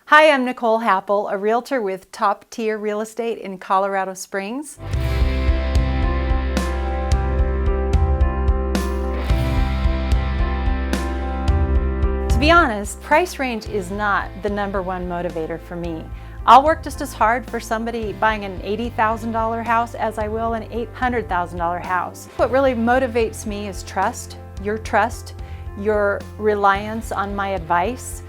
Hi, I'm Nicole Happel, a realtor with Top Tier Real Estate in Colorado Springs. To be honest, price range is not the #1 motivator for me. I'll work just as hard for somebody buying an $80,000 house as I will an $800,000 house. What really motivates me is trust, your reliance on my advice.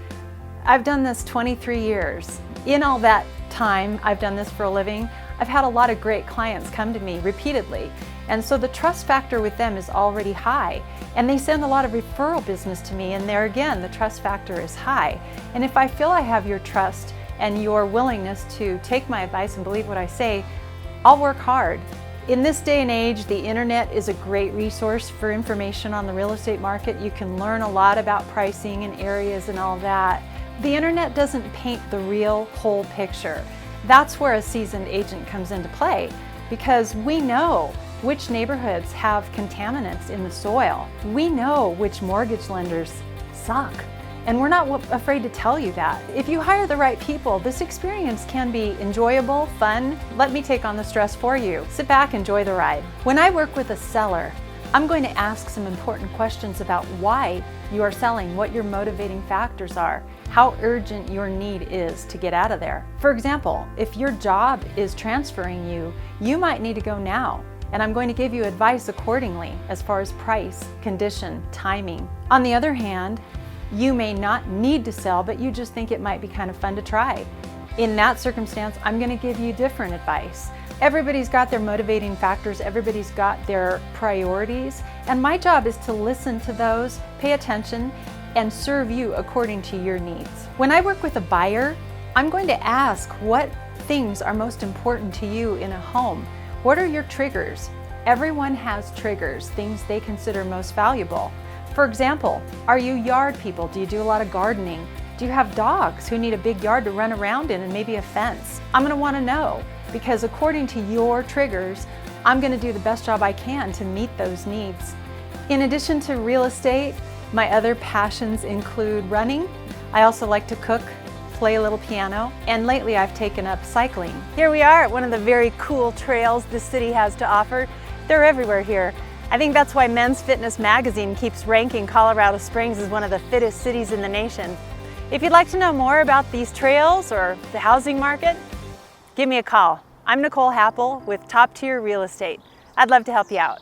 I've done this 23 years. In all that time I've done this for a living, I've had a lot of great clients come to me repeatedly. And so the trust factor with them is already high. And they send a lot of referral business to me, and there again, the trust factor is high. And if I feel I have your trust and your willingness to take my advice and believe what I say, I'll work hard. In this day and age, the internet is a great resource for information on the real estate market. You can learn a lot about pricing and areas and all that. The internet doesn't paint the real whole picture. That's where a seasoned agent comes into play, because we know which neighborhoods have contaminants in the soil. We know which mortgage lenders suck, and we're not afraid to tell you that. If you hire the right people, this experience can be enjoyable, fun. Let me take on the stress for you. Sit back, enjoy the ride. When I work with a seller, I'm going to ask some important questions about why you are selling, what your motivating factors are, how urgent your need is to get out of there. For example, if your job is transferring you, you might need to go now, and I'm going to give you advice accordingly as far as price, condition, timing. On the other hand, you may not need to sell, but you just think it might be kind of fun to try. In that circumstance, I'm going to give you different advice. Everybody's got their motivating factors, everybody's got their priorities, and my job is to listen to those, pay attention, and serve you according to your needs. When I work with a buyer, I'm going to ask what things are most important to you in a home. What are your triggers? Everyone has triggers, things they consider most valuable. For example, are you yard people? Do you do a lot of gardening? Do you have dogs who need a big yard to run around in and maybe a fence? I'm going to want to know, because according to your triggers, I'm going to do the best job I can to meet those needs. In addition to real estate, my other passions include running. I also like to cook, play a little piano, and lately I've taken up cycling. Here we are at one of the very cool trails this city has to offer. They're everywhere here. I think that's why Men's Fitness magazine keeps ranking Colorado Springs as one of the fittest cities in the nation. If you'd like to know more about these trails or the housing market, give me a call. I'm Nicole Happel with Top Tier Real Estate. I'd love to help you out.